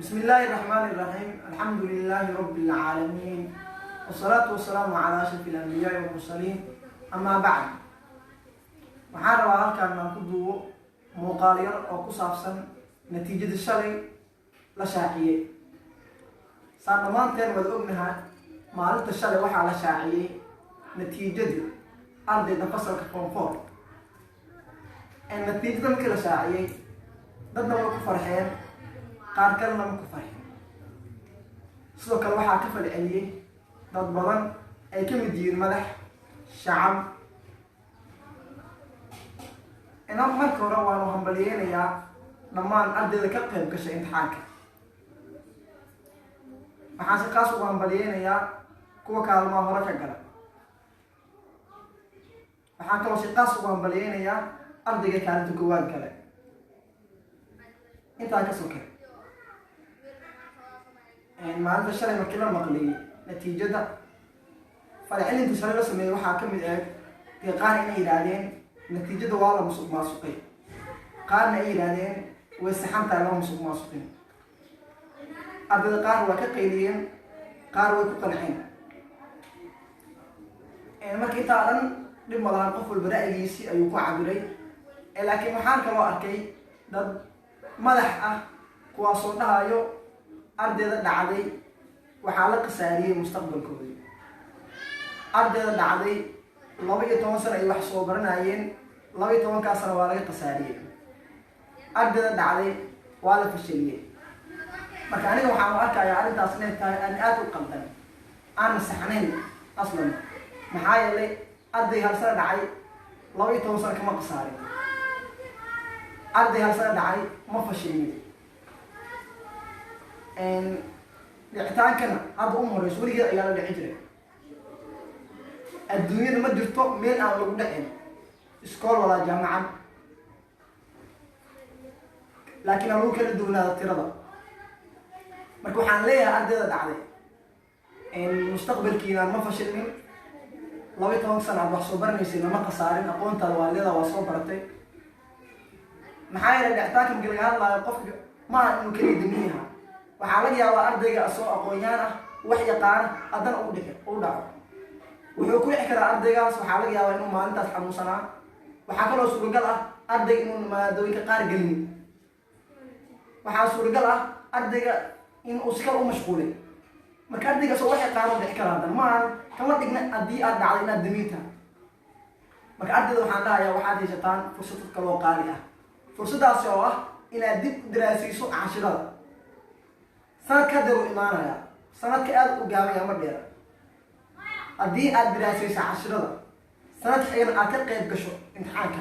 بسم الله الرحمن الرحيم. الحمد لله رب العالمين، والصلاة والسلام على أشرف الأنبياء والمرسلين. أما بعد، waxaan rabaa halkaan aan ku duubo muuqaal yar oo ku saabsan natiijada shalay la shaaciyay. Saan dhammaanteen wada ognahay maalinta shalay waxaa la shaaciyay natiijadii ardayda fasalka form 4. natiijada markii la shaaciyay dadna way ku farxeen, qaar kalena ma ku farxeen. sidoo kale waxaa ka falceliyay dad badan ay ka mid yihiin madax, shacab. inaan marka hore waanu hambaliyeynayaa dhammaan ardayda ka qayb gashay imtixaanka. waxaan si qaas ugu hambaliyeynayaa kuwa kaalmaha hore ka gala. waxaan kaloo si qaas ugu hambaliyeynayaa ardayga kaalinta koowaad gale. intaa ka soke maalinta shalay markii la maqliyey natiijada, falcelinta shalay la sameeyey waxaa ka mid ah dee qaar inay yidhaahdeen natiijada waa la musuq maasuqay, qaarna ay yidhaahdeen way saxantahay lama musuq maasuqin. ardayda qaar waa ka qayliyeen, qaar way ku qanceen. marka intaa dhan dhib malahan, qof walba ra'yigiisii ayuu ku cabiray. laakiin waxaan kaloo arkay dad madax ah kuwaasoo dhahayo ardayda dhacday waxaa la khasaariyey mustaqbalkoodii. ardayda dhacday 12 sano ay wax soo baranayeen, 12 sano waa laga khasaariyey. ardayda dhacday waa la fashiliyey. marka aniga waxaan u arkayaa arrintaas inay tahay aan aad u qaldan, aan saxnayn aslan. maxaa yeelay arday hal sano dhacay 12 sano kama khasaarin. arday hal sano dhacay ma fashilmin. dhicitaankana hadda u horeyso weligeed ayaa la dhici jiray. adduunyada ma jirto meel aan lagu dhicin, iskool walaa jaamacad, laakiin aan lagu kala duwanaada tirada. marka waxaan leeyahay ardayda dhacday mustaqbalkiina ma fashilmin. 12 sano aad wax soo baranaysay nama khasaarin, aqoontaada waa leedahay, waa soo baratay. maxaa yeelay dhicitaanka markii laga hadlaayo qofka maaha inuu keliya damin yaha. waxaa laga yaabaa ardayga asoo aqoon-yaan ah, wax yaqaana, haddana u dhaco. wuxuu ku dhici karaa ardaygaas, waxaa laga yaabaa inuu maalintaas xanuunsanaa. waxaa kaloo suuragal ah ardayga inuu maadooyinka qaar gelin. waxaa suuragal ah ardayga inuu si kale u mashquulay. marka ardaygaasoo wax yaqaano dhici karaa, haddana maahan kama dhigna haddii aad dhacday inaad damiinta. marka ardayda waxaan dhahayaa waxaad haysataan fursad kaloo qaali ah. fursadaasi oo ah inaad dib u daraasayso cashirada. sanadka hadda u imaanaya, sanadka aad u gaabaya ma dheera. haddii aad daraasayso cashirada, sanadka xigana aad ka qayb gasho imtixaanka,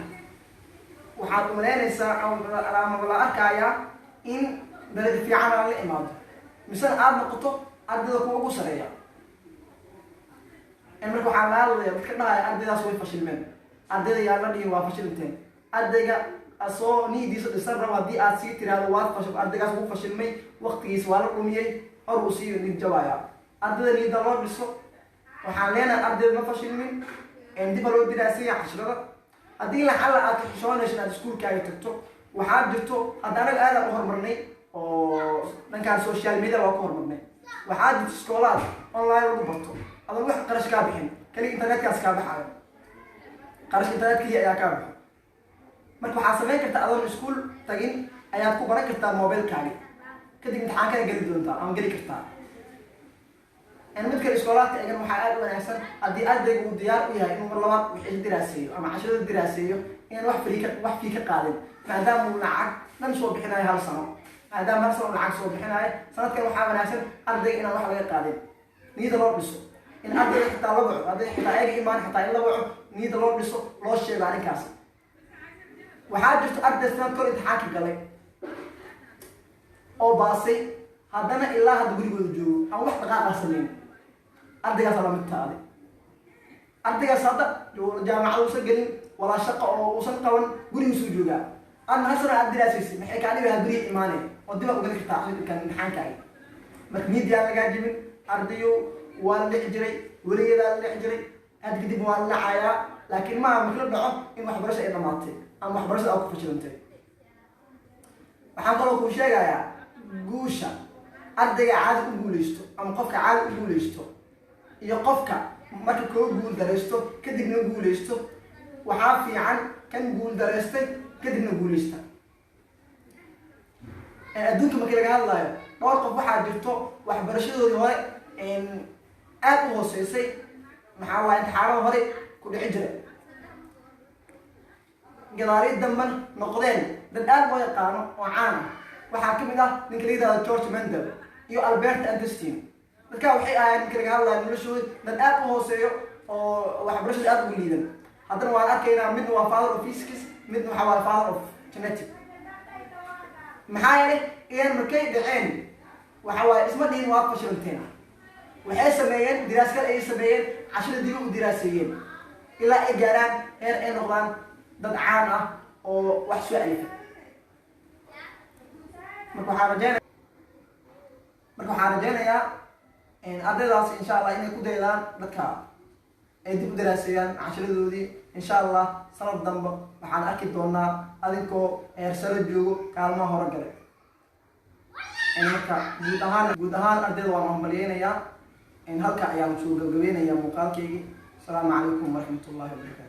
waxaad umaleynaysaa ama la arkayaa in darajo fiican aan la imaado, misena aad noqoto ardayda kuwa ugu sareeya. marka waxaa la hadlaya dadka dhahaya ardaydaas way fashilmeen. ardayda yaa la dhihin waa fashilmteen. ardayga asoo niidiisa dhisan rabo haddii aad sii tiraahdo waad ardaygaas ugu fashilmay, waqtigiisa waa la dhumiyey, hor uu sii niid jabaya. ardayda niida loo dhiso. waxaan leenahay ardayda ma fashilmin, dib ha loo diraasaya cashirada. haddii laxalla aad xishoonayso inaad iskuulkaaga tagto, waxaa jirto hadda anaga aadaan u horumarnay oo dhankaan social media waa ku horumarnay. waxaa jirto iskoolaad online lagu barto, adoon wax qarash kaa bixin, kaliya internetkaas kaa baxaayo. qarashka internet kaliya ayaa kaa baxo. marka waxaad samayn kartaa adoon iskuul tagin ayaad ku baran kartaa mobilkaaga, kadib imtixaankana geli doontaa ama geli kartaa. mid kale iskoolaadka egan waxaa aad u wanaagsan haddii ardayga uu diyaar u yahay inuu mar labaad wixii diraaseeyo ama cashirada diraaseeyo, inaan wax fii ka qaadin, maadaama uu lacag dhan soo bixinayo hal sano. maadaama hal sano lacag soo bixinayo, sanadkan waxaa wanaagsan ardayga inaan wax laga qaadin, niyada loo dhiso. in ardayga xitaa la waco, ardayga xitaa ayaga imaan xitaa in la waco, niyada loo dhiso, loo sheego arrinkaas. waxaa jirto arday sanad kor imtixaanka galay oo baasay, haddana ilaa hadda gurigooda joogo aan wax dhaqaaqa samayn. ardaygaasa la mid taade. ardaygaas hadda jaamacad uusan gelin, walaa shaqo oo uusan qaban, gurigiisuu joogaa. adna hal sano aad diraasaysay, maxay kaa dhibayaa beriya imaanay oo dib aad ugali kartaa imtixaankaaga. marka niidiyaan lagaa jibin. ardayo waa la dhici jiray, weligeedaa la dhici jiray, had kadib waa la dhacayaa. laakiin maaha marka la dhaco in waxbarasha ay dhamaatay ama waxbarashada aad ku fashilantay. waxaan kaloo kuu sheegayaa guusha ardayga caadi u guuleysto ama qofka caadi u guuleysto iyo qofka marka koo guul dareysto kadibna guuleysto waxaa fiican kan guul dareystay kadibna guuleysta. adduunka markii laga hadlayo dhowr qof waxaa jirto waxbarashadoodii hore aad u hooseysay maxaa waaye imtixaanada hore ku dhici jira gadaari damban noqdeen dad aad loo yaqaano oo caan ah. waxaa ka mid ah ninka la yidhahdo George Mendel iyo Albert Einstein. dadkaa waxay ahaayeen markii laga hadlayo noloshooda dad aad u hooseeyo oo waxbarashada aad ugu liidan. haddana waan arkaynaa midna waa father of physics, midna waxaa waaye father of genetics. maxaa yeelay iyan markay dhaceen waxa waaye isma dhihin waa fashilanteen. waxay sameeyeen diraasad ay sameeyeen cashada dib u diraaseeyeen ilaa ay gaaraan heer ay noqdaan dad caan ah oo wax soo alifa. marka waxaan rajeynayaa ardaydaas insha allah inay ku daydaan dadka ay dib u daraaseeyaan casharadoodii. insha allah sanad dambe waxaan arki doonaa adinkoo heer sare joogo kaalmaha hore galay. marka guud ahaan ardayda waan mahadcelinayaa. halka ayaan soo gabagabeynayaa muuqaalkeygii. asalaamu calaykum waraxmatullaahi wabarakaatu.